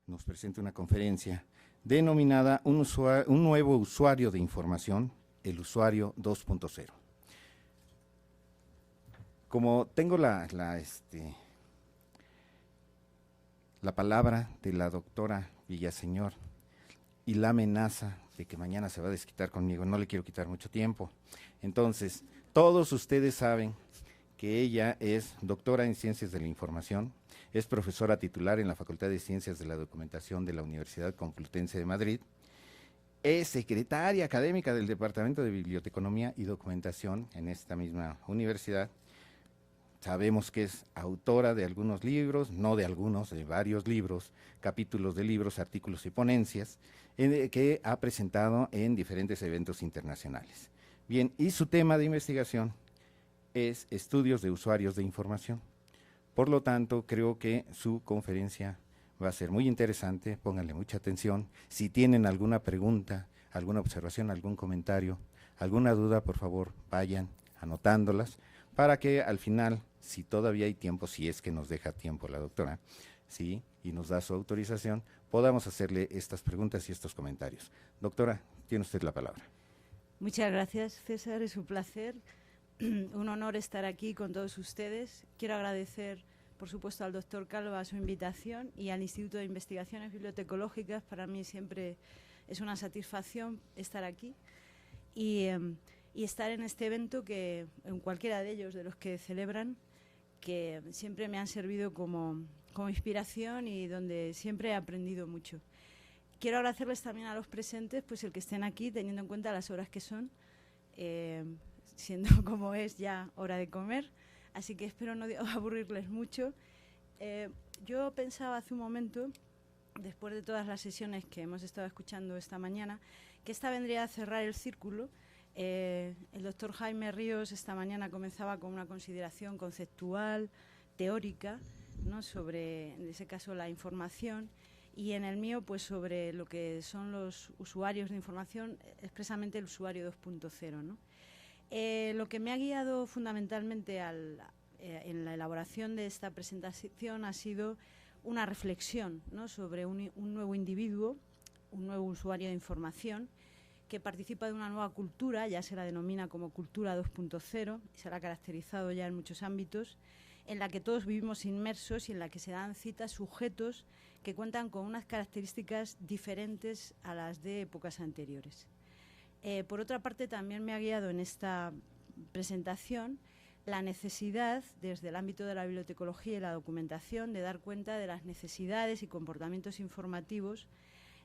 nos presenta una conferencia denominada un nuevo usuario de información, el usuario 2.0. Como tengo la palabra de la doctora Villaseñor y la amenaza de que mañana se va a desquitar conmigo, no le quiero quitar mucho tiempo. Entonces, todos ustedes saben que ella es doctora en Ciencias de la Información, es profesora titular en la Facultad de Ciencias de la Documentación de la Universidad Complutense de Madrid, es secretaria académica del Departamento de Biblioteconomía y Documentación en esta misma universidad. Sabemos que es autora de algunos libros, no de algunos, de varios libros, capítulos de libros, artículos y ponencias, que ha presentado en diferentes eventos internacionales. Bien, y su tema de investigación es estudios de usuarios de información. Por lo tanto, creo que su conferencia va a ser muy interesante, pónganle mucha atención. Si tienen alguna pregunta, alguna observación, algún comentario, alguna duda, por favor, vayan anotándolas para que al final, si todavía hay tiempo, si es que nos deja tiempo la doctora, ¿sí?, y nos da su autorización, podamos hacerle estas preguntas y estos comentarios. Doctora, tiene usted la palabra. Muchas gracias, César, es un placer. Un honor estar aquí con todos ustedes. Quiero agradecer, por supuesto, al doctor Calva su invitación y al Instituto de Investigaciones Bibliotecológicas. Para mí siempre es una satisfacción estar aquí y estar en este evento, que en cualquiera de ellos, de los que celebran, que siempre me han servido como inspiración y donde siempre he aprendido mucho. Quiero agradecerles también a los presentes, pues el que estén aquí, teniendo en cuenta las horas que son, siendo como es ya hora de comer, así que espero no aburrirles mucho. Yo pensaba hace un momento, después de todas las sesiones que hemos estado escuchando esta mañana, que esta vendría a cerrar el círculo. El doctor Jaime Ríos esta mañana comenzaba con una consideración conceptual, teórica, ¿no?, sobre, en ese caso, la información, y en el mío, pues sobre lo que son los usuarios de información, expresamente el usuario 2.0, ¿no? Lo que me ha guiado fundamentalmente en la elaboración de esta presentación ha sido una reflexión, ¿no?, sobre un nuevo individuo, un nuevo usuario de información que participa de una nueva cultura, ya se la denomina como cultura 2.0, y se la ha caracterizado ya en muchos ámbitos, en la que todos vivimos inmersos y en la que se dan cita sujetos que cuentan con unas características diferentes a las de épocas anteriores. Por otra parte, también me ha guiado en esta presentación la necesidad, desde el ámbito de la bibliotecología y la documentación, de dar cuenta de las necesidades y comportamientos informativos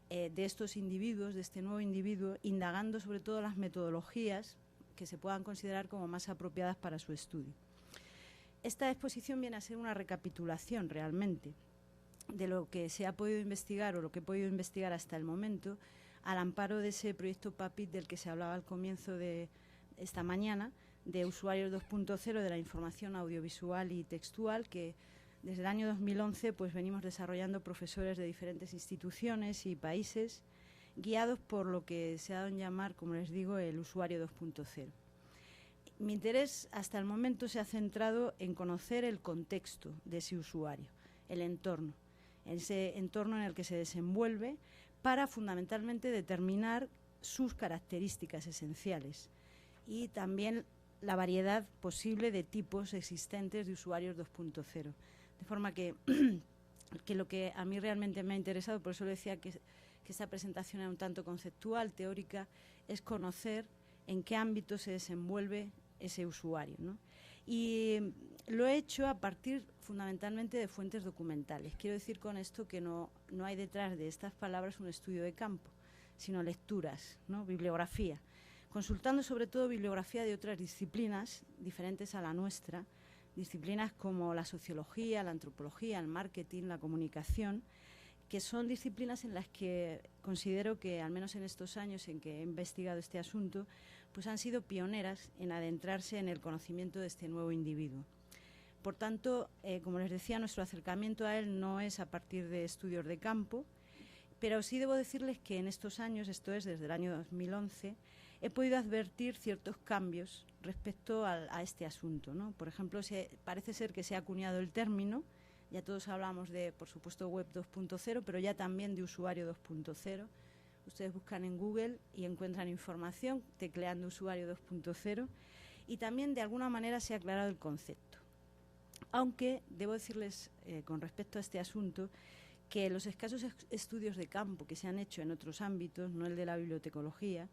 de estos individuos, de este nuevo individuo, indagando sobre todo las metodologías que se puedan considerar como más apropiadas para su estudio. Esta exposición viene a ser una recapitulación realmente de lo que se ha podido investigar o lo que he podido investigar hasta el momento, al amparo de ese proyecto PAPIT del que se hablaba al comienzo de esta mañana, de Usuarios 2.0 de la información audiovisual y textual, que desde el año 2011 pues venimos desarrollando profesores de diferentes instituciones y países, guiados por lo que se ha dado en llamar, como les digo, el usuario 2.0. Mi interés hasta el momento se ha centrado en conocer el contexto de ese usuario, el entorno, ese entorno en el que se desenvuelve, para fundamentalmente determinar sus características esenciales y también la variedad posible de tipos existentes de usuarios 2.0. De forma que lo que a mí realmente me ha interesado, por eso le decía que esta presentación era un tanto conceptual, teórica, es conocer en qué ámbito se desenvuelve ese usuario, ¿no? Y lo he hecho a partir fundamentalmente de fuentes documentales. Quiero decir con esto que no hay detrás de estas palabras un estudio de campo, sino lecturas, ¿no?, bibliografía, consultando sobre todo bibliografía de otras disciplinas diferentes a la nuestra, disciplinas como la sociología, la antropología, el marketing, la comunicación, que son disciplinas en las que considero que, al menos en estos años en que he investigado este asunto, pues han sido pioneras en adentrarse en el conocimiento de este nuevo individuo. Por tanto, como les decía, nuestro acercamiento a él no es a partir de estudios de campo, pero sí debo decirles que en estos años, esto es desde el año 2011, he podido advertir ciertos cambios respecto a este asunto, ¿no? Por ejemplo, parece ser que se ha acuñado el término Ya todos hablamos de, por supuesto, web 2.0, pero ya también de usuario 2.0. Ustedes buscan en Google y encuentran información tecleando usuario 2.0 y también de alguna manera se ha aclarado el concepto. Aunque debo decirles con respecto a este asunto que los escasos estudios de campo que se han hecho en otros ámbitos, no el de la bibliotecología,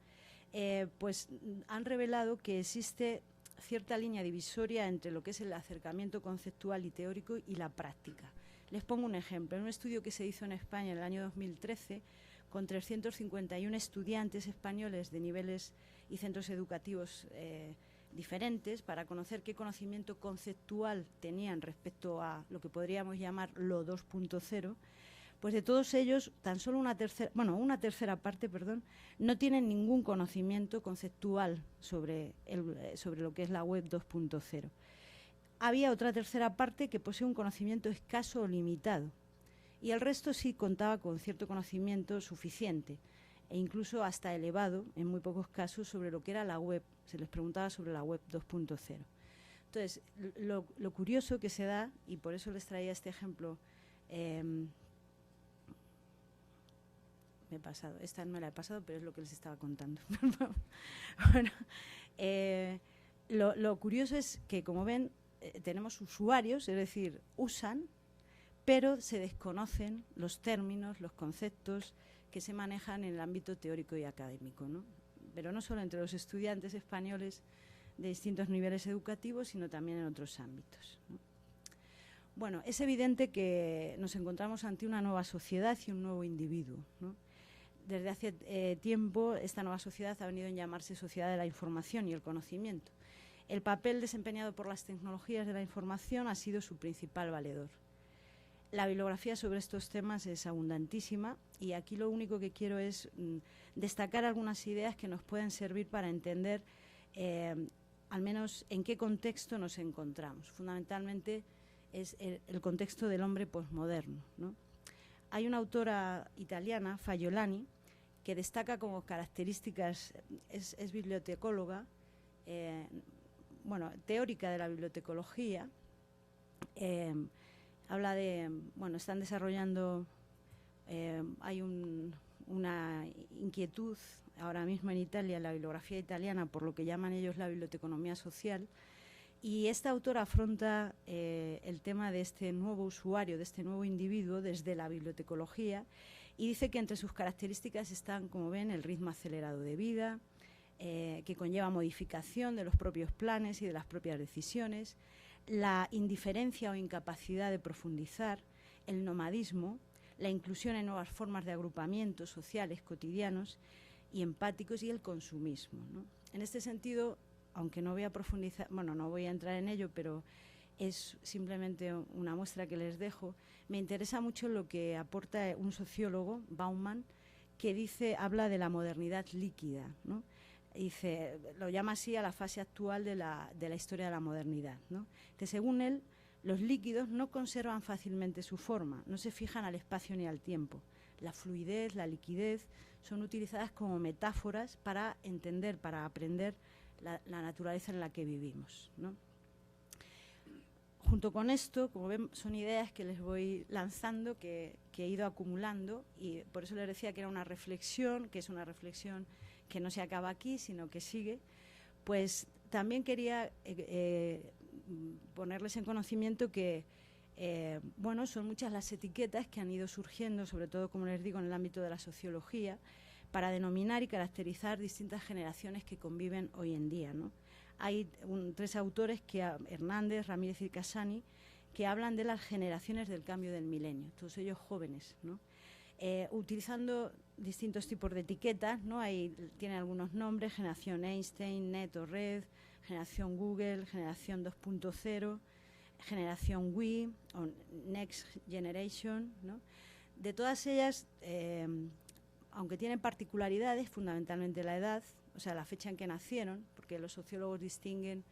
pues han revelado que existe cierta línea divisoria entre lo que es el acercamiento conceptual y teórico y la práctica. Les pongo un ejemplo. En un estudio que se hizo en España en el año 2013, con 351 estudiantes españoles de niveles y centros educativos diferentes, para conocer qué conocimiento conceptual tenían respecto a lo que podríamos llamar lo 2.0, pues de todos ellos, tan solo una tercera parte, no tienen ningún conocimiento conceptual sobre lo que es la web 2.0. Había otra tercera parte que posee un conocimiento escaso o limitado, y el resto sí contaba con cierto conocimiento suficiente, e incluso hasta elevado, en muy pocos casos, sobre lo que era la web. Se les preguntaba sobre la web 2.0. Entonces, lo curioso que se da, y por eso les traía este ejemplo, me he pasado, esta no la he pasado, pero es lo que les estaba contando. Bueno, lo curioso es que, como ven, tenemos usuarios, es decir, usan, pero se desconocen los términos, los conceptos que se manejan en el ámbito teórico y académico, ¿no? Pero no solo entre los estudiantes españoles de distintos niveles educativos, sino también en otros ámbitos, ¿no? Bueno, es evidente que nos encontramos ante una nueva sociedad y un nuevo individuo, ¿no? Desde hace tiempo esta nueva sociedad ha venido a llamarse sociedad de la información y el conocimiento. El papel desempeñado por las tecnologías de la información ha sido su principal valedor. La bibliografía sobre estos temas es abundantísima y aquí lo único que quiero es destacar algunas ideas que nos pueden servir para entender al menos en qué contexto nos encontramos. Fundamentalmente es el contexto del hombre posmoderno, ¿no? Hay una autora italiana, Fajolani, que destaca como características, es bibliotecóloga, teórica de la bibliotecología. Habla de, están desarrollando, hay una inquietud ahora mismo en Italia, en la bibliografía italiana, por lo que llaman ellos la biblioteconomía social, y esta autora afronta el tema de este nuevo usuario, de este nuevo individuo desde la bibliotecología, y dice que entre sus características están, como ven, el ritmo acelerado de vida, que conlleva modificación de los propios planes y de las propias decisiones, la indiferencia o incapacidad de profundizar, el nomadismo, la inclusión en nuevas formas de agrupamientos sociales cotidianos y empáticos, y el consumismo, ¿no? En este sentido, aunque no voy a profundizar, no voy a entrar en ello, pero es simplemente una muestra que les dejo, me interesa mucho lo que aporta un sociólogo, Bauman, que habla de la modernidad líquida, ¿no? Dice, lo llama así a la fase actual de la historia de la modernidad, ¿no? Que según él, los líquidos no conservan fácilmente su forma, no se fijan al espacio ni al tiempo. La fluidez, la liquidez son utilizadas como metáforas para entender, para aprender la naturaleza en la que vivimos, ¿no? Junto con esto, como ven, son ideas que les voy lanzando, que he ido acumulando, y por eso les decía que era una reflexión, que es una reflexión que no se acaba aquí, sino que sigue. Pues también quería ponerles en conocimiento que son muchas las etiquetas que han ido surgiendo, sobre todo, como les digo, en el ámbito de la sociología, para denominar y caracterizar distintas generaciones que conviven hoy en día, ¿no? Hay tres autores, Hernández, Ramírez y Casani, que hablan de las generaciones del cambio del milenio, todos ellos jóvenes, ¿no? Utilizando distintos tipos de etiquetas, ¿no? Tienen algunos nombres: generación Einstein, Net o Red, generación Google, generación 2.0, generación Wii o Next Generation, ¿no? De todas ellas, aunque tienen particularidades, fundamentalmente la edad, o sea, la fecha en que nacieron, porque los sociólogos distinguen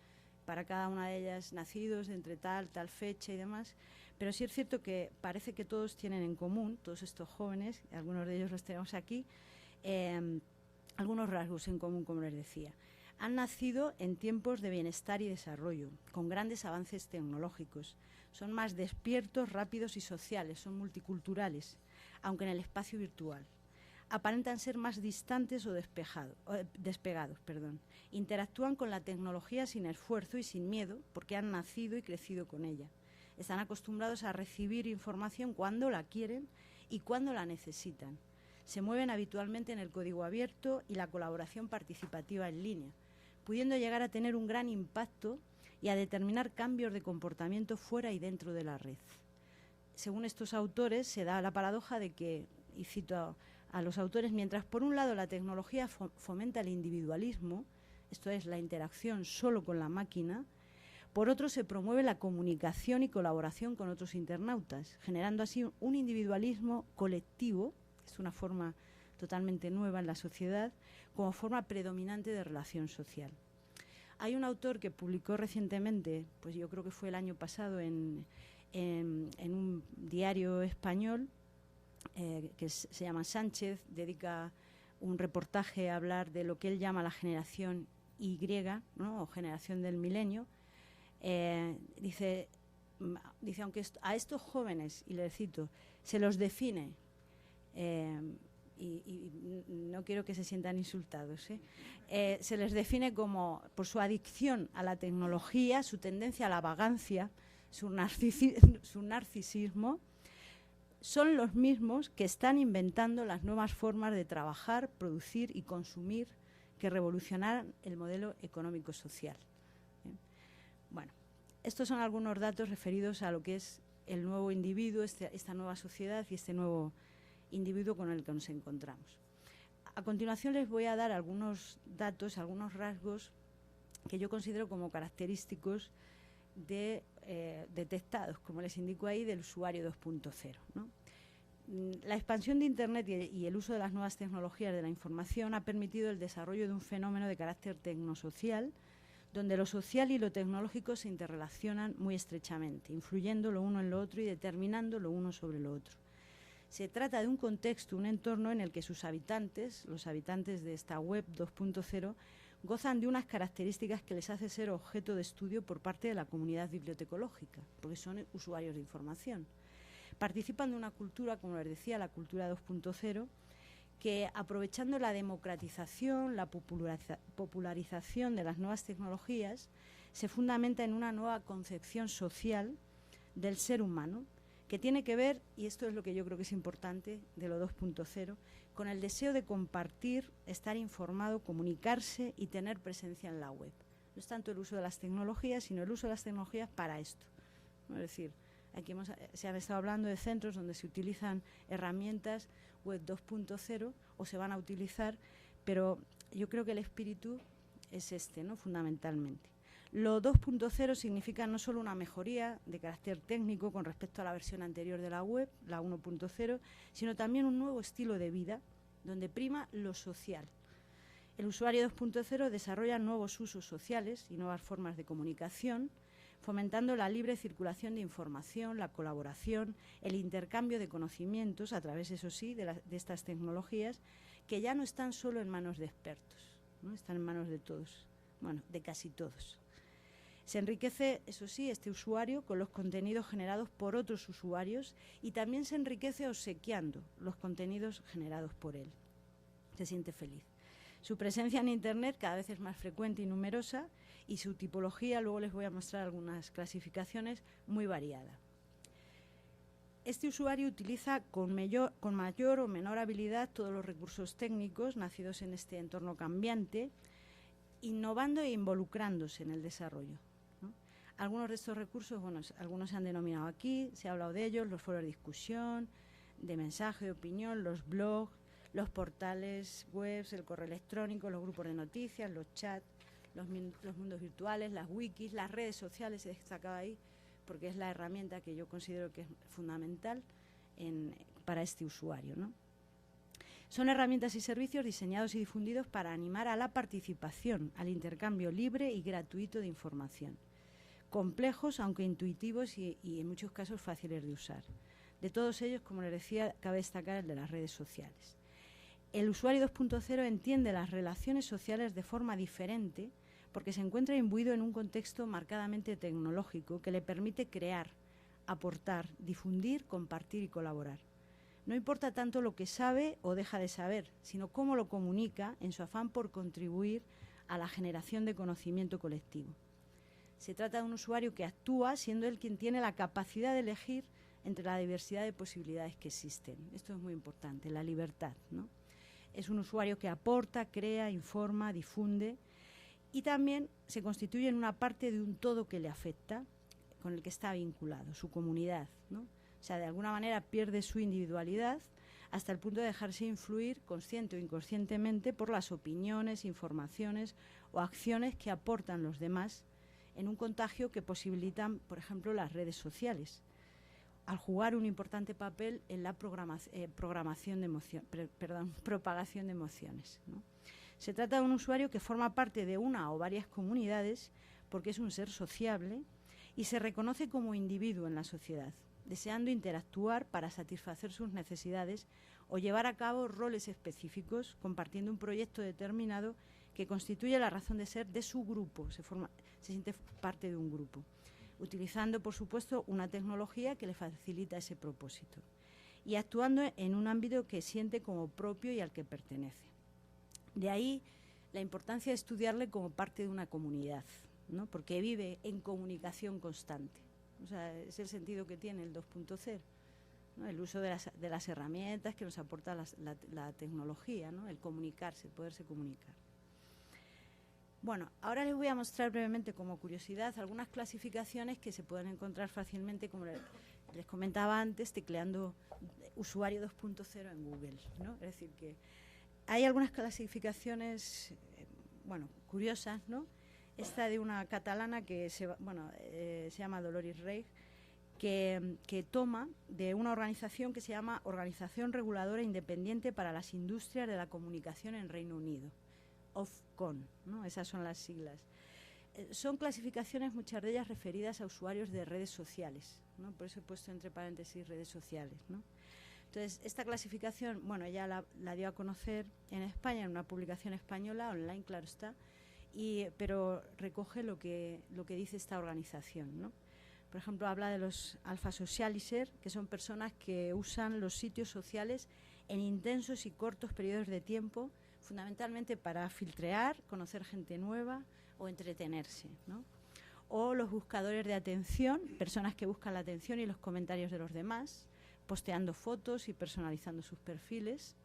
para cada una de ellas nacidos entre tal fecha y demás, pero sí es cierto que parece que todos tienen en común, todos estos jóvenes, algunos de ellos los tenemos aquí, algunos rasgos en común, como les decía. Han nacido en tiempos de bienestar y desarrollo, con grandes avances tecnológicos. Son más despiertos, rápidos y sociales, son multiculturales, aunque en el espacio virtual. Aparentan ser más distantes o despegados. Interactúan con la tecnología sin esfuerzo y sin miedo, porque han nacido y crecido con ella. Están acostumbrados a recibir información cuando la quieren y cuando la necesitan. Se mueven habitualmente en el código abierto y la colaboración participativa en línea, pudiendo llegar a tener un gran impacto y a determinar cambios de comportamiento fuera y dentro de la red. Según estos autores, se da la paradoja de que, y cito a los autores, mientras por un lado la tecnología fomenta el individualismo, esto es, la interacción solo con la máquina, por otro se promueve la comunicación y colaboración con otros internautas, generando así un individualismo colectivo, que es una forma totalmente nueva en la sociedad, como forma predominante de relación social. Hay un autor que publicó recientemente, pues yo creo que fue el año pasado, en un diario español, que se llama Sánchez, dedica un reportaje a hablar de lo que él llama la generación Y, ¿no?, o generación del milenio. Dice, aunque a estos jóvenes, y le cito, se los define, y no quiero que se sientan insultados, se les define como por su adicción a la tecnología, su tendencia a la vagancia, su narcisismo, son los mismos que están inventando las nuevas formas de trabajar, producir y consumir que revolucionarán el modelo económico-social. Bueno, estos son algunos datos referidos a lo que es el nuevo individuo, esta nueva sociedad y este nuevo individuo con el que nos encontramos. A continuación les voy a dar algunos datos, algunos rasgos que yo considero como característicos detectados, como les indico ahí, del usuario 2.0, ¿no? La expansión de Internet y el uso de las nuevas tecnologías de la información ha permitido el desarrollo de un fenómeno de carácter tecnosocial, donde lo social y lo tecnológico se interrelacionan muy estrechamente, influyendo lo uno en lo otro y determinando lo uno sobre lo otro. Se trata de un contexto, un entorno en el que sus habitantes, los habitantes de esta web 2.0, gozan de unas características que les hace ser objeto de estudio por parte de la comunidad bibliotecológica, porque son usuarios de información. Participan de una cultura, como les decía, la cultura 2.0, que aprovechando la democratización, la popularización de las nuevas tecnologías, se fundamenta en una nueva concepción social del ser humano, que tiene que ver, y esto es lo que yo creo que es importante de lo 2.0, con el deseo de compartir, estar informado, comunicarse y tener presencia en la web. No es tanto el uso de las tecnologías, sino el uso de las tecnologías para esto, ¿no? Es decir, aquí se han estado hablando de centros donde se utilizan herramientas web 2.0 o se van a utilizar, pero yo creo que el espíritu es este, ¿no?, fundamentalmente. Lo 2.0 significa no solo una mejoría de carácter técnico con respecto a la versión anterior de la web, la 1.0, sino también un nuevo estilo de vida donde prima lo social. El usuario 2.0 desarrolla nuevos usos sociales y nuevas formas de comunicación, fomentando la libre circulación de información, la colaboración, el intercambio de conocimientos a través, eso sí, de estas tecnologías que ya no están solo en manos de expertos, ¿no?, están en manos de todos, bueno, de casi todos. Se enriquece, eso sí, este usuario con los contenidos generados por otros usuarios y también se enriquece obsequiando los contenidos generados por él. Se siente feliz. Su presencia en Internet cada vez es más frecuente y numerosa y su tipología, luego les voy a mostrar algunas clasificaciones, muy variada. Este usuario utiliza con mayor o menor habilidad todos los recursos técnicos nacidos en este entorno cambiante, innovando e involucrándose en el desarrollo, ¿no? Algunos de estos recursos, bueno, algunos se han denominado aquí, se ha hablado de ellos, los foros de discusión, de mensaje, de opinión, los blogs, los portales web, el correo electrónico, los grupos de noticias, los chats, los mundos virtuales, las wikis, las redes sociales, se destacaba ahí, porque es la herramienta que yo considero que es fundamental para este usuario, ¿no? Son herramientas y servicios diseñados y difundidos para animar a la participación, al intercambio libre y gratuito de información. Complejos, aunque intuitivos y en muchos casos fáciles de usar. De todos ellos, como les decía, cabe destacar el de las redes sociales. el usuario 2.0 entiende las relaciones sociales de forma diferente porque se encuentra imbuido en un contexto marcadamente tecnológico que le permite crear, aportar, difundir, compartir y colaborar. No importa tanto lo que sabe o deja de saber, sino cómo lo comunica en su afán por contribuir a la generación de conocimiento colectivo. Se trata de un usuario que actúa siendo él quien tiene la capacidad de elegir entre la diversidad de posibilidades que existen. Esto es muy importante, la libertad, ¿no? Es un usuario que aporta, crea, informa, difunde y también se constituye en una parte de un todo que le afecta, con el que está vinculado, su comunidad, ¿no? O sea, de alguna manera pierde su individualidad hasta el punto de dejarse influir consciente o inconscientemente por las opiniones, informaciones o acciones que aportan los demás en un contagio que posibilitan, por ejemplo, las redes sociales, al jugar un importante papel en la propagación de emociones, ¿no? Se trata de un usuario que forma parte de una o varias comunidades porque es un ser sociable y se reconoce como individuo en la sociedad, deseando interactuar para satisfacer sus necesidades o llevar a cabo roles específicos, compartiendo un proyecto determinado que constituye la razón de ser de su grupo, se siente parte de un grupo, utilizando, por supuesto, una tecnología que le facilita ese propósito y actuando en un ámbito que siente como propio y al que pertenece. De ahí la importancia de estudiarle como parte de una comunidad, ¿no? Porque vive en comunicación constante. O sea, es el sentido que tiene el 2.0, ¿no? El uso de las herramientas que nos aporta la tecnología, ¿no? El comunicarse, el poderse comunicar. Bueno, ahora les voy a mostrar brevemente como curiosidad algunas clasificaciones que se pueden encontrar fácilmente, como les comentaba antes, tecleando usuario 2.0 en Google, ¿no? Es decir, que hay algunas clasificaciones, curiosas, ¿no? Esta de una catalana que se llama Dolores Reig, que toma de una organización que se llama Organización Reguladora Independiente para las Industrias de la Comunicación en Reino Unido, Ofcom, ¿no? Esas son las siglas. Son clasificaciones, muchas de ellas referidas a usuarios de redes sociales, ¿no? Por eso he puesto entre paréntesis redes sociales, ¿no? Entonces, esta clasificación, ella la dio a conocer en España, en una publicación española, online, claro está, pero recoge lo que dice esta organización, ¿no? Por ejemplo, habla de los alpha socializer, que son personas que usan los sitios sociales en intensos y cortos periodos de tiempo, fundamentalmente para filtrear, conocer gente nueva o entretenerse, ¿no? O los buscadores de atención, personas que buscan la atención y los comentarios de los demás, posteando fotos y personalizando sus perfiles.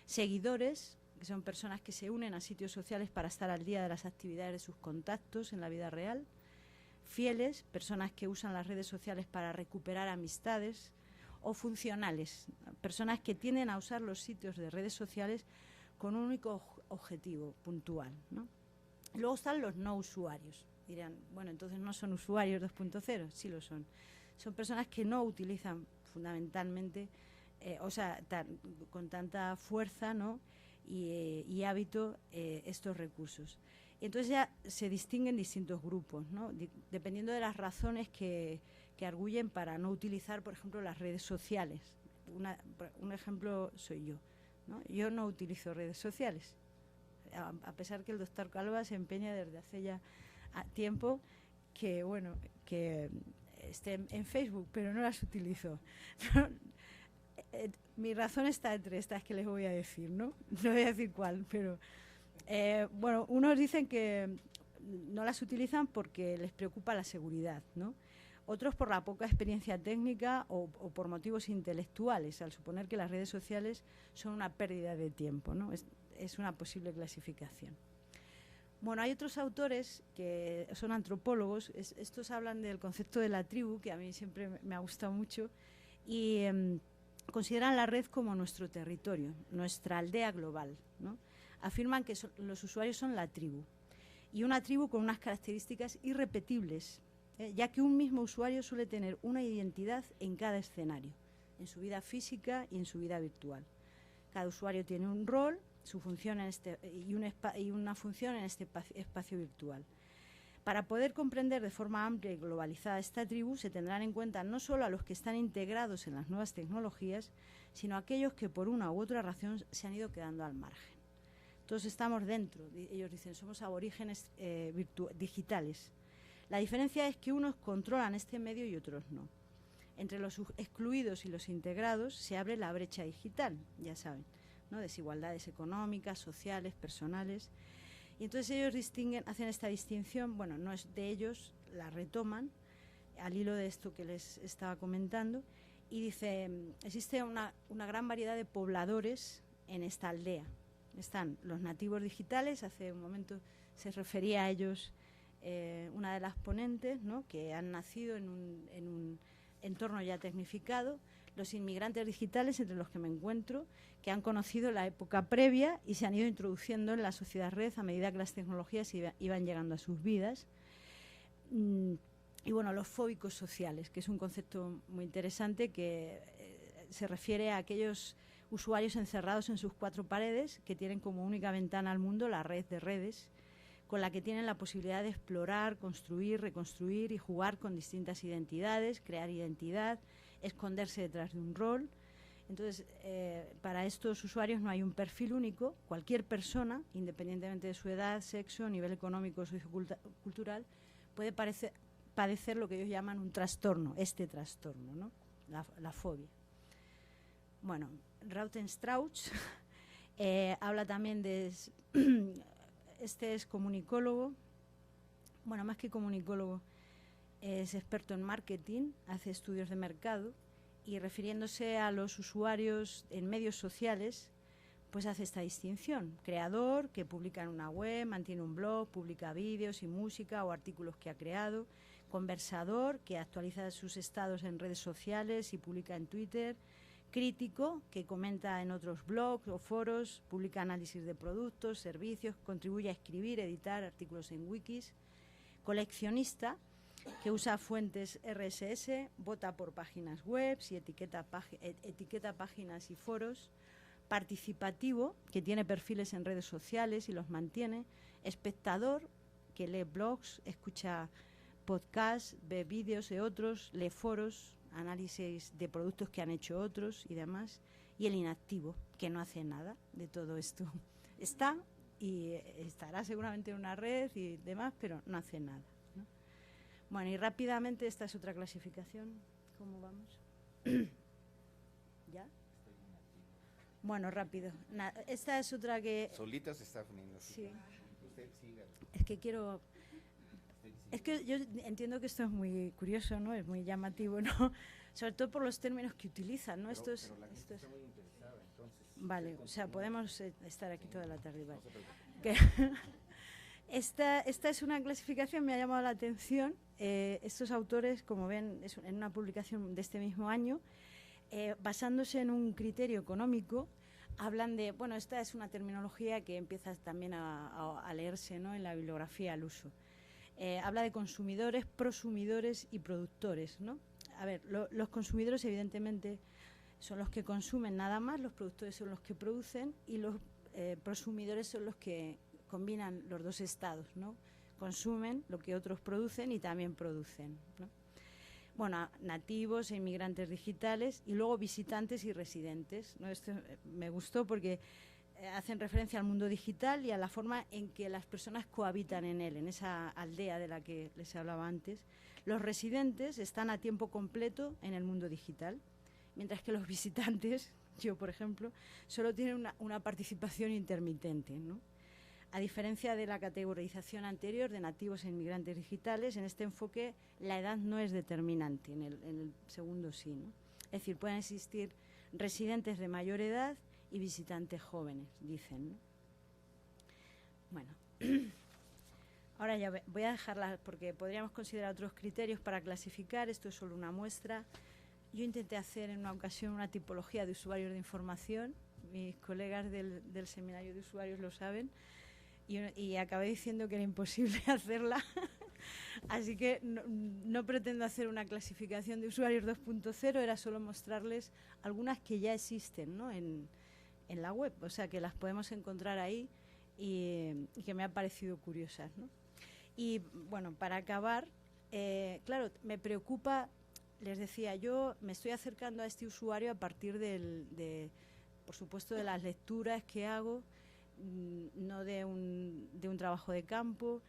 Seguidores, que son personas que se unen a sitios sociales para estar al día de las actividades de sus contactos en la vida real. Fieles, personas que usan las redes sociales para recuperar amistades. O funcionales, personas que tienden a usar los sitios de redes sociales con un único objetivo puntual, ¿no? Luego están los no usuarios. Dirán, entonces no son usuarios 2.0, sí lo son. Son personas que no utilizan fundamentalmente, con tanta fuerza, ¿no? y hábito estos recursos. Entonces ya se distinguen distintos grupos, ¿no? Dependiendo de las razones que arguyen para no utilizar, por ejemplo, las redes sociales. Un ejemplo soy yo, ¿no? Yo no utilizo redes sociales, a pesar que el doctor Calva se empeña desde hace ya tiempo que esté en Facebook, pero no las utilizo. Mi razón está entre estas que les voy a decir, ¿no? No voy a decir cuál, pero unos dicen que no las utilizan porque les preocupa la seguridad, ¿no? Otros por la poca experiencia técnica o por motivos intelectuales, al suponer que las redes sociales son una pérdida de tiempo, ¿no? Es una posible clasificación. Hay otros autores que son antropólogos, estos hablan del concepto de la tribu, que a mí siempre me ha gustado mucho, y consideran la red como nuestro territorio, nuestra aldea global, ¿no? Afirman que los usuarios son la tribu, y una tribu con unas características irrepetibles, ya que un mismo usuario suele tener una identidad en cada escenario, en su vida física y en su vida virtual. Cada usuario tiene un rol, su función y una función en este espacio virtual. Para poder comprender de forma amplia y globalizada esta tribu, se tendrán en cuenta no solo a los que están integrados en las nuevas tecnologías, sino aquellos que por una u otra razón se han ido quedando al margen. Todos estamos dentro, ellos dicen, somos aborígenes digitales. La diferencia es que unos controlan este medio y otros no. Entre los excluidos y los integrados se abre la brecha digital, ya saben, ¿no? Desigualdades económicas, sociales, personales. Y entonces ellos hacen esta distinción, bueno, no es de ellos, la retoman al hilo de esto que les estaba comentando, y dice, existe una gran variedad de pobladores en esta aldea. Están los nativos digitales, hace un momento se refería a ellos una de las ponentes, ¿no?, que han nacido en un entorno ya tecnificado, los inmigrantes digitales, entre los que me encuentro, que han conocido la época previa y se han ido introduciendo en la sociedad red a medida que las tecnologías iban llegando a sus vidas. Y bueno, los fóbicos sociales, que es un concepto muy interesante que se refiere a aquellos usuarios encerrados en sus cuatro paredes que tienen como única ventana al mundo la red de redes, con la que tienen la posibilidad de explorar, construir, reconstruir y jugar con distintas identidades, crear identidad, esconderse detrás de un rol. Entonces, para estos usuarios no hay un perfil único. Cualquier persona, independientemente de su edad, sexo, nivel económico o sociocultural, puede padecer lo que ellos llaman un trastorno, este trastorno, ¿no?, la fobia. Bueno, Rautenstrauch habla también de... Este es comunicólogo, bueno, más que comunicólogo, es experto en marketing, hace estudios de mercado y refiriéndose a los usuarios en medios sociales, pues hace esta distinción. Creador, que publica en una web, mantiene un blog, publica vídeos y música o artículos que ha creado. Conversador, que actualiza sus estados en redes sociales y publica en Twitter. Crítico, que comenta en otros blogs o foros, publica análisis de productos, servicios, contribuye a escribir, editar artículos en wikis. Coleccionista, que usa fuentes RSS, vota por páginas web y etiqueta páginas y foros. Participativo, que tiene perfiles en redes sociales y los mantiene. Espectador, que lee blogs, escucha podcasts, ve vídeos de otros, lee foros, análisis de productos que han hecho otros y demás. Y el inactivo, que no hace nada de todo esto. Está y estará seguramente en una red y demás, pero no hace nada, ¿no? Bueno, y rápidamente, esta es otra clasificación. ¿Cómo vamos? ¿Ya? Bueno, rápido. Esta es otra que... Solita se está poniendo. Sí. Usted siga. Es que quiero... Es que yo entiendo que esto es muy curioso, ¿no? Es muy llamativo, ¿no? Sobre todo por los términos que utilizan, ¿no? Pero la gente está muy interesada, entonces... Vale, o sea, podemos estar aquí toda la tarde. Vale. Esta es una clasificación, me ha llamado la atención. Estos autores, como ven, es en una publicación de este mismo año, basándose en un criterio económico, hablan de, bueno, esta es una terminología que empieza también a leerse, ¿no?, en la bibliografía al uso. Habla de consumidores, prosumidores y productores, ¿no? A ver, los consumidores evidentemente son los que consumen nada más, los productores son los que producen y los prosumidores son los que combinan los dos estados, ¿no? Consumen lo que otros producen y también producen, ¿no? Bueno, nativos e inmigrantes digitales y luego visitantes y residentes, ¿no? Esto me gustó porque hacen referencia al mundo digital y a la forma en que las personas cohabitan en él, en esa aldea de la que les hablaba antes. Los residentes están a tiempo completo en el mundo digital, mientras que los visitantes, yo por ejemplo, solo tienen una participación intermitente, ¿no? A diferencia de la categorización anterior de nativos e inmigrantes digitales, en este enfoque la edad no es determinante, en el segundo sí, ¿no? Es decir, pueden existir residentes de mayor edad y visitantes jóvenes, dicen, ¿no? Bueno, ahora ya voy a dejarla porque podríamos considerar otros criterios para clasificar, esto es solo una muestra. Yo intenté hacer en una ocasión una tipología de usuarios de información, mis colegas del seminario de usuarios lo saben, y acabé diciendo que era imposible hacerla, así que no pretendo hacer una clasificación de usuarios 2.0, era solo mostrarles algunas que ya existen, ¿no?, en la web, o sea que las podemos encontrar ahí y que me han parecido curiosas, ¿no? Y bueno, para acabar, claro, me preocupa les decía, yo me estoy acercando a este usuario a partir por supuesto, de las lecturas que hago, no de un trabajo de campo,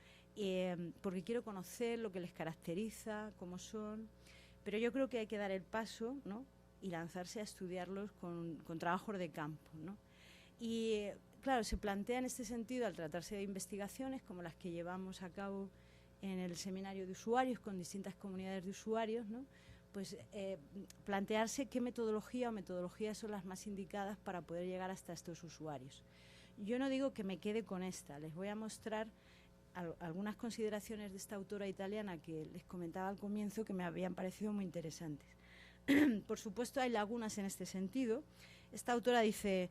porque quiero conocer lo que les caracteriza, cómo son, pero yo creo que hay que dar el paso, ¿no?, y lanzarse a estudiarlos con trabajos de campo, ¿no? Y claro, se plantea en este sentido, al tratarse de investigaciones como las que llevamos a cabo en el seminario de usuarios con distintas comunidades de usuarios, ¿no?, pues plantearse qué metodología o metodologías son las más indicadas para poder llegar hasta estos usuarios. Yo no digo que me quede con esta, les voy a mostrar algunas consideraciones de esta autora italiana que les comentaba al comienzo que me habían parecido muy interesantes. Por supuesto, hay lagunas en este sentido. Esta autora dice,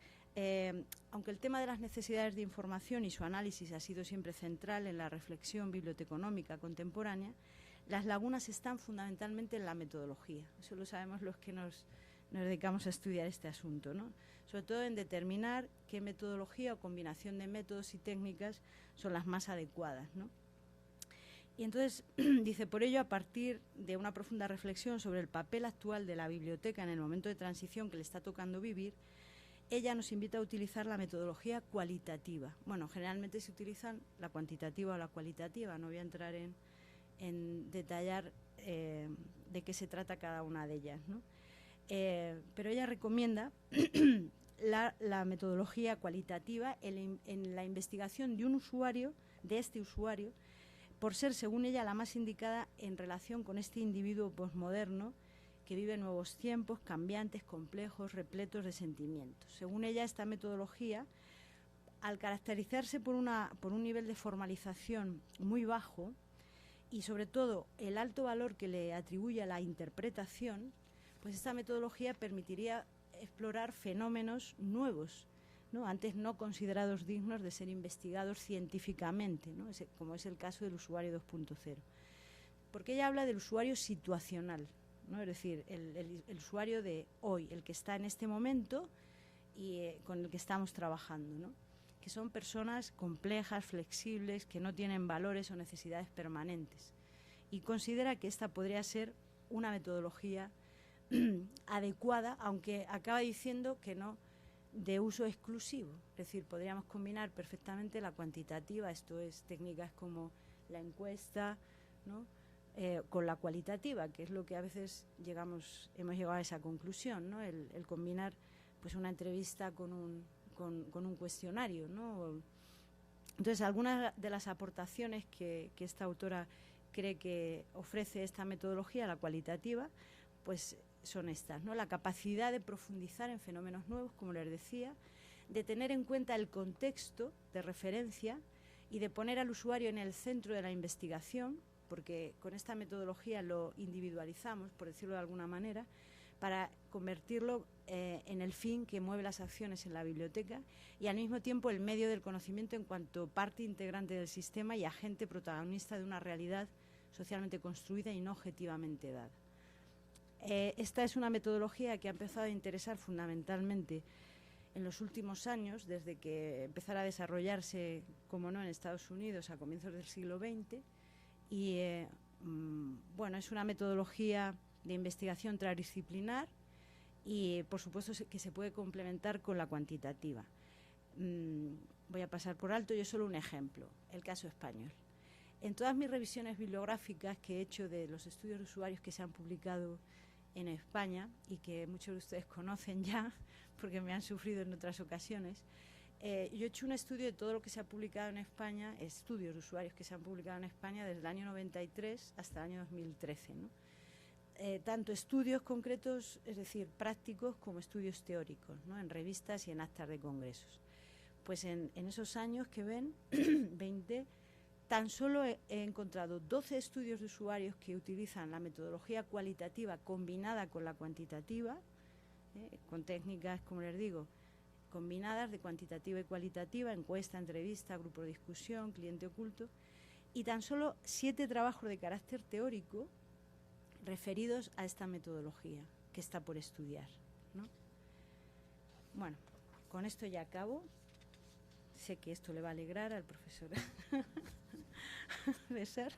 aunque el tema de las necesidades de información y su análisis ha sido siempre central en la reflexión biblioteconómica contemporánea, las lagunas están fundamentalmente en la metodología. Eso lo sabemos los que nos dedicamos a estudiar este asunto, ¿no? Sobre todo en determinar qué metodología o combinación de métodos y técnicas son las más adecuadas, ¿no? Y entonces dice, por ello, a partir de una profunda reflexión sobre el papel actual de la biblioteca en el momento de transición que le está tocando vivir, ella nos invita a utilizar la metodología cualitativa. Bueno, generalmente se utilizan la cuantitativa o la cualitativa, no voy a entrar en detallar de qué se trata cada una de ellas, ¿no? Pero ella recomienda la metodología cualitativa en la investigación de un usuario, de este usuario, por ser, según ella, la más indicada en relación con este individuo posmoderno que vive nuevos tiempos, cambiantes, complejos, repletos de sentimientos. Según ella, esta metodología, al caracterizarse por un nivel de formalización muy bajo y sobre todo el alto valor que le atribuye a la interpretación, pues esta metodología permitiría explorar fenómenos nuevos, ¿no?, antes no considerados dignos de ser investigados científicamente, ¿no?, como es el caso del usuario 2.0. Porque ella habla del usuario situacional, ¿no?, es decir, el usuario de hoy, el que está en este momento y con el que estamos trabajando, ¿no?, que son personas complejas, flexibles, que no tienen valores o necesidades permanentes. Y considera que esta podría ser una metodología adecuada, aunque acaba diciendo que no de uso exclusivo. Es decir, podríamos combinar perfectamente la cuantitativa, esto es, técnicas como la encuesta, ¿no?, con la cualitativa, que es lo que a veces hemos llegado a esa conclusión, ¿no?, el combinar pues una entrevista con un cuestionario, ¿no? Entonces, algunas de las aportaciones que esta autora cree que ofrece esta metodología, la cualitativa, pues son estas, ¿no? La capacidad de profundizar en fenómenos nuevos, como les decía, de tener en cuenta el contexto de referencia y de poner al usuario en el centro de la investigación, porque con esta metodología lo individualizamos, por decirlo de alguna manera, para convertirlo en el fin que mueve las acciones en la biblioteca y al mismo tiempo el medio del conocimiento en cuanto parte integrante del sistema y agente protagonista de una realidad socialmente construida y no objetivamente dada. Esta es una metodología que ha empezado a interesar fundamentalmente en los últimos años, desde que empezara a desarrollarse, como no, en Estados Unidos a comienzos del siglo XX, y bueno, es una metodología de investigación transdisciplinar y, por supuesto, que se puede complementar con la cuantitativa. Voy a pasar por alto yo solo un ejemplo, el caso español. En todas mis revisiones bibliográficas que he hecho de los estudios de usuarios que se han publicado en España y que muchos de ustedes conocen ya porque me han sufrido en otras ocasiones, yo he hecho un estudio de todo lo que se ha publicado en España, estudios de usuarios que se han publicado en España desde el año 93 hasta el año 2013, ¿no? Tanto estudios concretos, es decir, prácticos, como estudios teóricos, ¿no?, en revistas y en actas de congresos. Pues en esos años que ven, 20, tan solo he encontrado 12 estudios de usuarios que utilizan la metodología cualitativa combinada con la cuantitativa, con técnicas, como les digo, combinadas de cuantitativa y cualitativa, encuesta, entrevista, grupo de discusión, cliente oculto, y tan solo 7 trabajos de carácter teórico referidos a esta metodología que está por estudiar, ¿no? Bueno, con esto ya acabo. Sé que esto le va a alegrar al profesor César.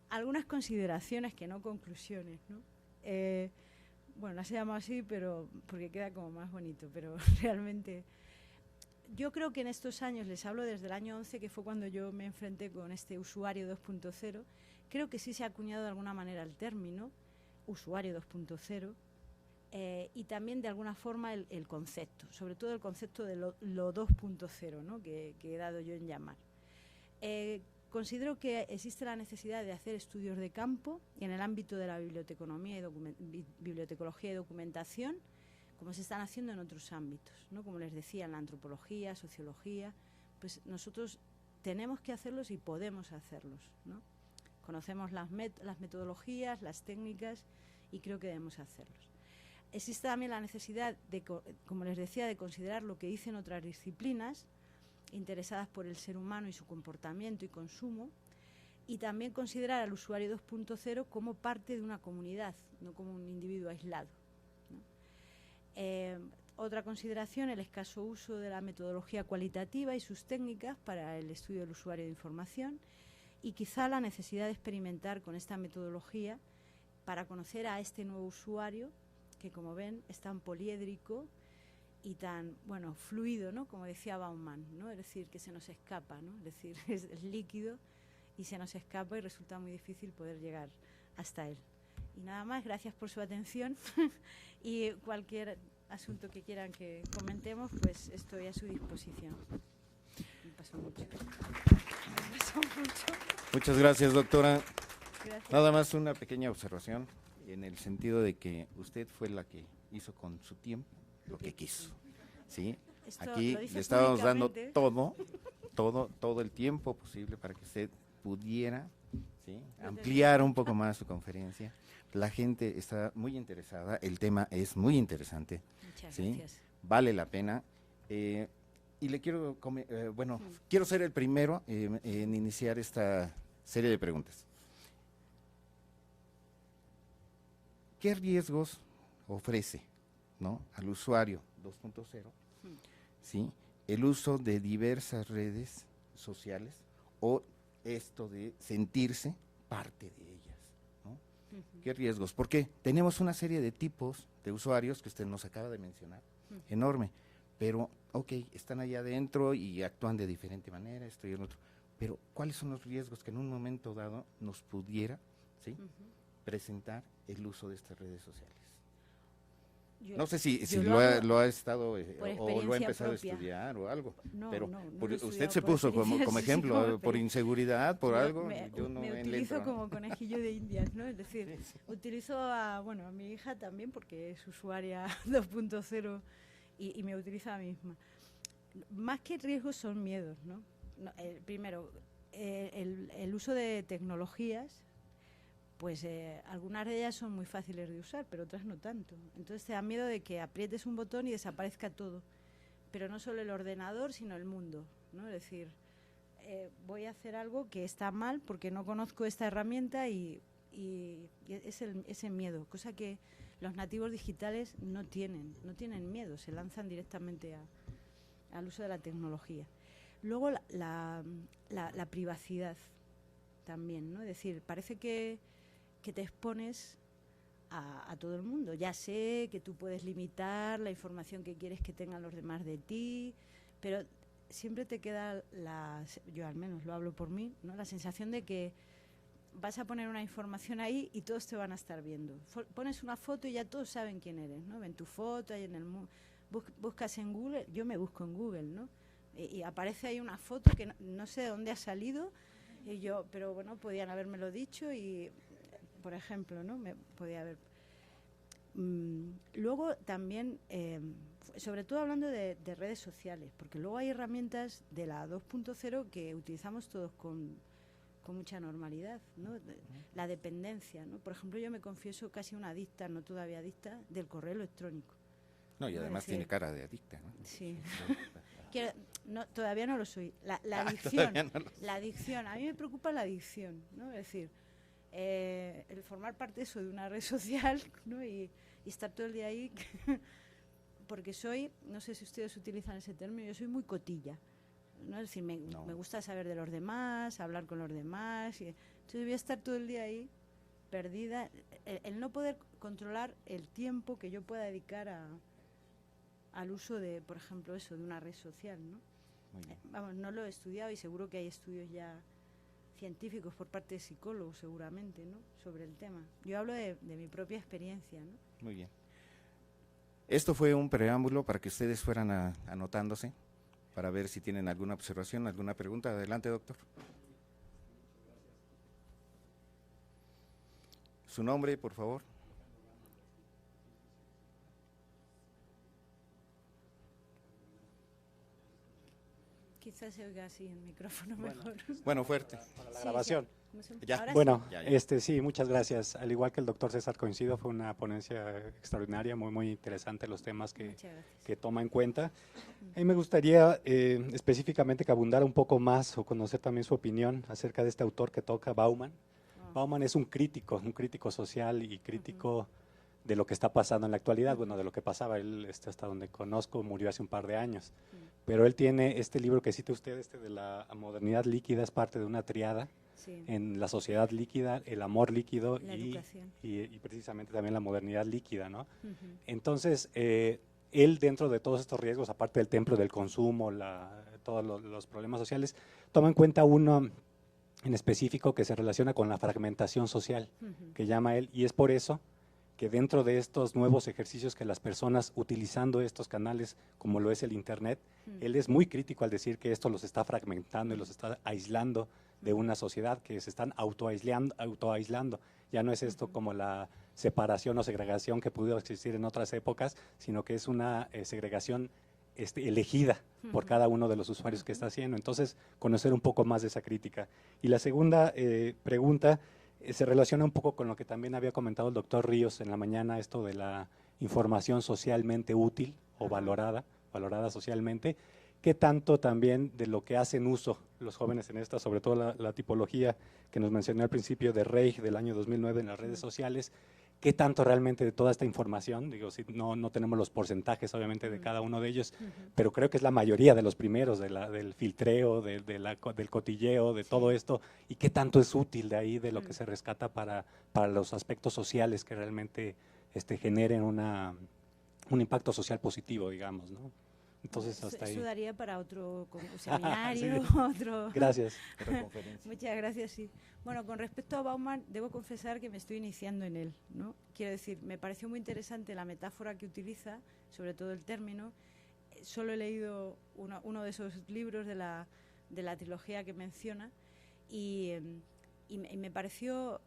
Algunas consideraciones, que no conclusiones, ¿no? Bueno, la se llama así, pero porque queda como más bonito, pero realmente yo creo que en estos años, les hablo desde el año 11, que fue cuando yo me enfrenté con este usuario 2.0, creo que sí se ha acuñado de alguna manera el término usuario 2.0 y también de alguna forma el concepto, sobre todo el concepto de lo 2.0, ¿no? que he dado yo en llamar. Considero que existe la necesidad de hacer estudios de campo y en el ámbito de la biblioteconomía y bibliotecología y documentación, como se están haciendo en otros ámbitos, ¿no? Como les decía, en la antropología, sociología, pues nosotros tenemos que hacerlos y podemos hacerlos, ¿no? Conocemos las metodologías, las técnicas y creo que debemos hacerlos. Existe también la necesidad de, como les decía, de considerar lo que dicen otras disciplinas interesadas por el ser humano y su comportamiento y consumo, y también considerar al usuario 2.0 como parte de una comunidad, no como un individuo aislado, ¿no? Otra consideración, el escaso uso de la metodología cualitativa y sus técnicas para el estudio del usuario de información, y quizá la necesidad de experimentar con esta metodología para conocer a este nuevo usuario, que como ven es tan poliédrico y tan, bueno, fluido, ¿no? Como decía Bauman, ¿no? Es decir, que se nos escapa, ¿no? Es decir, es líquido y se nos escapa y resulta muy difícil poder llegar hasta él. Y nada más, gracias por su atención y cualquier asunto que quieran que comentemos, pues estoy a su disposición. Me pasó mucho. Me pasó mucho. Muchas gracias, doctora. Gracias. Nada más una pequeña observación, en el sentido de que usted fue la que hizo con su tiempo lo que quiso, ¿sí? Aquí le estábamos dando todo el tiempo posible para que usted pudiera, ¿sí?, ampliar un poco más su conferencia. La gente está muy interesada, el tema es muy interesante. Muchas ¿sí? gracias. Vale la pena. Y le quiero, quiero ser el primero en iniciar esta serie de preguntas. ¿Qué riesgos ofrece, ¿no?, al usuario 2.0, ¿sí?, el uso de diversas redes sociales o esto de sentirse parte de ellas, ¿no? ¿Qué riesgos? Porque tenemos una serie de tipos de usuarios que usted nos acaba de mencionar, enorme, pero, ok, están allá adentro y actúan de diferente manera, esto y el otro, pero ¿cuáles son los riesgos que en un momento dado nos pudiera, ¿sí?, presentar el uso de estas redes sociales? No sé si lo ha estado o lo ha empezado propia. a estudiar o algo, No, pero no usted se puso como ejemplo, por inseguridad, por algo. Yo no me utilizo como conejillo de indias, ¿no? Es decir, sí. Utilizo a mi hija también porque es usuaria 2.0 y me utiliza a mí misma. Más que riesgos son miedos, ¿no? Primero, el uso de tecnologías, pues algunas de ellas son muy fáciles de usar, pero otras no tanto. Entonces te da miedo de que aprietes un botón y desaparezca todo. Pero no solo el ordenador, sino el mundo, ¿no? Es decir, voy a hacer algo que está mal porque no conozco esta herramienta y es ese miedo, cosa que los nativos digitales no tienen miedo, se lanzan directamente al uso de la tecnología. Luego la privacidad también, ¿no? Es decir, parece que te expones a todo el mundo. Ya sé que tú puedes limitar la información que quieres que tengan los demás de ti, pero siempre te queda yo al menos lo hablo por mí, ¿no?, la sensación de que vas a poner una información ahí y todos te van a estar viendo. Pones una foto y ya todos saben quién eres, ¿no? Ven tu foto ahí en el buscas en Google, yo me busco en Google, ¿no? Y aparece ahí una foto que no sé de dónde ha salido, y yo, pero bueno, podían habérmelo dicho y, por ejemplo, ¿no?, me podía haber. Luego también, sobre todo hablando de redes sociales, porque luego hay herramientas de la 2.0 que utilizamos todos con mucha normalidad, ¿no? La dependencia, ¿no? Por ejemplo, yo me confieso casi una adicta, no todavía adicta, del correo electrónico. No, y además tiene cara de adicta, ¿no? Sí. Todavía no lo soy. La adicción, la adicción. A mí me preocupa la adicción, ¿no? Es decir, el formar parte de eso, de una red social, ¿no? Y estar todo el día ahí, porque no sé si ustedes utilizan ese término, yo soy muy cotilla, ¿no? Es decir, me gusta saber de los demás, hablar con los demás, entonces voy a estar todo el día ahí perdida, el no poder controlar el tiempo que yo pueda dedicar al uso de, por ejemplo, eso, de una red social, ¿no? Vamos, no lo he estudiado y seguro que hay estudios ya científicos por parte de psicólogos seguramente, ¿no?, sobre el tema. Yo hablo de mi propia experiencia, ¿no? Muy bien. Esto fue un preámbulo para que ustedes fueran anotándose, para ver si tienen alguna observación, alguna pregunta. Adelante, doctor. Su nombre, por favor. Quizás se oiga así el micrófono mejor. Bueno, fuerte. Para la grabación. Ya. Bueno, Ya. Sí, muchas gracias. Al igual que el doctor César coincido, fue una ponencia extraordinaria, muy interesante los temas que toma en cuenta. A mí me gustaría específicamente que abundara un poco más o conocer también su opinión acerca de este autor que toca, Bauman. Bauman es un crítico social y crítico de lo que está pasando en la actualidad, bueno, de lo que pasaba. Él, hasta donde conozco, murió hace un par de años. Pero él tiene este libro que cita usted, de la modernidad líquida, es parte de una triada. Sí. En la sociedad líquida, el amor líquido y precisamente también la modernidad líquida, ¿no? Entonces, él, dentro de todos estos riesgos, aparte del templo del consumo, todos los problemas sociales, toma en cuenta uno en específico que se relaciona con la fragmentación social, que llama él, y es por eso que dentro de estos nuevos ejercicios que las personas utilizando estos canales, como lo es el Internet, él es muy crítico al decir que esto los está fragmentando y los está aislando de una sociedad, que se están autoaislando. Ya no es esto como la separación o segregación que pudo existir en otras épocas, sino que es una segregación elegida por cada uno de los usuarios que está haciendo. Entonces, conocer un poco más de esa crítica. Y la segunda pregunta se relaciona un poco con lo que también había comentado el doctor Ríos en la mañana, esto de la información socialmente útil o valorada socialmente. ¿Qué tanto también de lo que hacen uso los jóvenes en esta, sobre todo la tipología que nos mencionó al principio de Reich del año 2009 en las redes sociales, qué tanto realmente de toda esta información, digo, si no tenemos los porcentajes obviamente de cada uno de ellos, pero creo que es la mayoría de los primeros, del filtreo, del cotilleo, de todo esto, y qué tanto es útil de ahí, de lo que se rescata para los aspectos sociales que realmente generen un impacto social positivo, digamos, ¿no? Entonces, hasta ahí. Eso daría para otro seminario, sí. otro… Gracias. Muchas gracias, sí. Bueno, con respecto a Bauman, debo confesar que me estoy iniciando en él, ¿no? Quiero decir, me pareció muy interesante la metáfora que utiliza, sobre todo el término. Solo he leído uno de esos libros de la trilogía que menciona y me pareció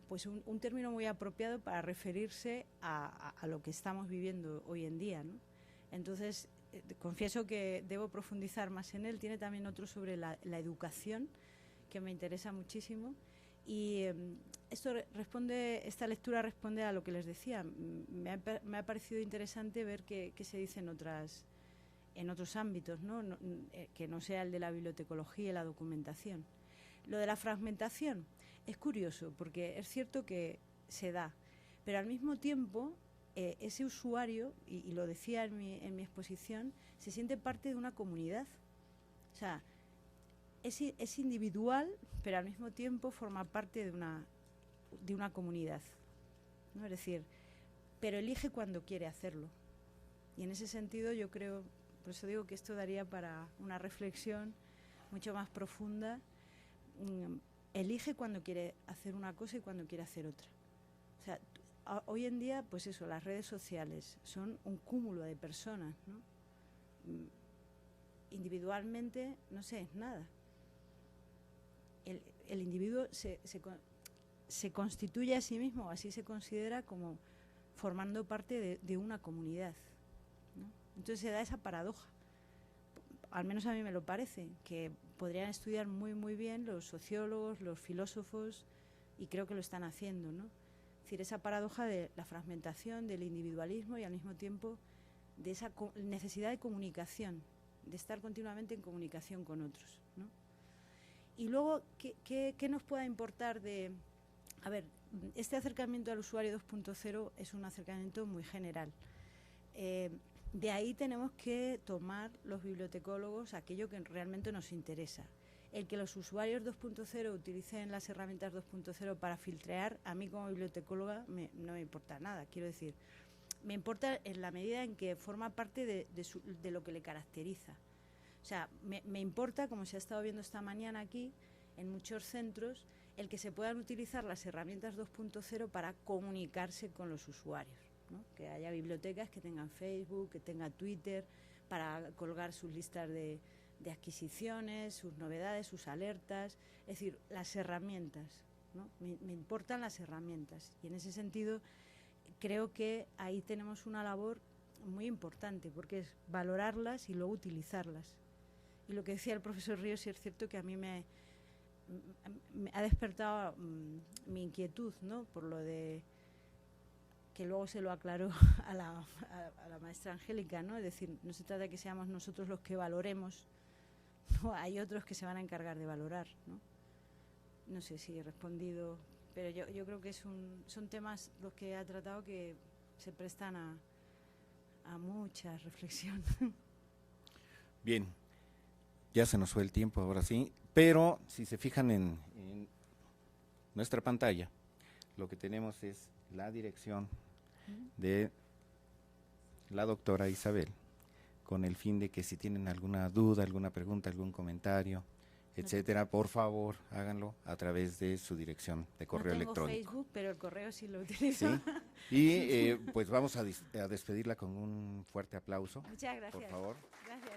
pues un término muy apropiado para referirse a lo que estamos viviendo hoy en día, ¿no? Entonces, confieso que debo profundizar más en él. Tiene también otro sobre la educación, que me interesa muchísimo. Y esta lectura responde a lo que les decía. Me ha parecido interesante ver qué se dice en otros ámbitos, ¿no? Que no sea el de la bibliotecología y la documentación. Lo de la fragmentación es curioso, porque es cierto que se da, pero al mismo tiempo ese usuario, y lo decía en mi exposición, se siente parte de una comunidad. O sea, es individual, pero al mismo tiempo forma parte de una comunidad, ¿no? Es decir, pero elige cuando quiere hacerlo. Y en ese sentido yo creo, por eso digo que esto daría para una reflexión mucho más profunda. Elige cuando quiere hacer una cosa y cuando quiere hacer otra. O sea, hoy en día, pues eso, las redes sociales son un cúmulo de personas, ¿no? Individualmente no sé, es nada. El individuo se constituye a sí mismo, así se considera, como formando parte de una comunidad, ¿no? Entonces se da esa paradoja. Al menos a mí me lo parece, que podrían estudiar muy bien los sociólogos, los filósofos, y creo que lo están haciendo, ¿no? Es decir, esa paradoja de la fragmentación, del individualismo y al mismo tiempo de esa necesidad de comunicación, de estar continuamente en comunicación con otros, ¿no? Y luego, ¿qué nos pueda importar de… A ver, este acercamiento al usuario 2.0 es un acercamiento muy general. De ahí tenemos que tomar los bibliotecólogos aquello que realmente nos interesa. el que los usuarios 2.0 utilicen las herramientas 2.0 para filtrear, a mí como bibliotecóloga no me importa nada. Quiero decir, me importa en la medida en que forma parte de lo que le caracteriza. O sea, me importa, como se ha estado viendo esta mañana aquí, en muchos centros, el que se puedan utilizar las herramientas 2.0 para comunicarse con los usuarios, ¿no? Que haya bibliotecas que tengan Facebook, que tengan Twitter, para colgar sus listas de adquisiciones, sus novedades, sus alertas, es decir, las herramientas, ¿no? Me importan las herramientas, y en ese sentido creo que ahí tenemos una labor muy importante, porque es valorarlas y luego utilizarlas. Y lo que decía el profesor Ríos, sí es cierto que a mí me ha despertado mi inquietud, ¿no? Por lo de que luego se lo aclaró a la maestra Angélica, ¿no? Es decir, no se trata de que seamos nosotros los que valoremos, ¿no? Hay otros que se van a encargar de valorar, ¿no? No sé si he respondido, pero yo creo que son temas los que ha tratado que se prestan a mucha reflexión. Bien, ya se nos fue el tiempo, ahora sí, pero si se fijan en nuestra pantalla, lo que tenemos es la dirección de la doctora Isabel, con el fin de que si tienen alguna duda, alguna pregunta, algún comentario, etcétera, por favor, háganlo a través de su dirección de correo electrónico. No tengo Facebook, pero el correo sí lo utilizo. ¿Sí? Y pues vamos a despedirla con un fuerte aplauso. Muchas gracias. Por favor. Gracias.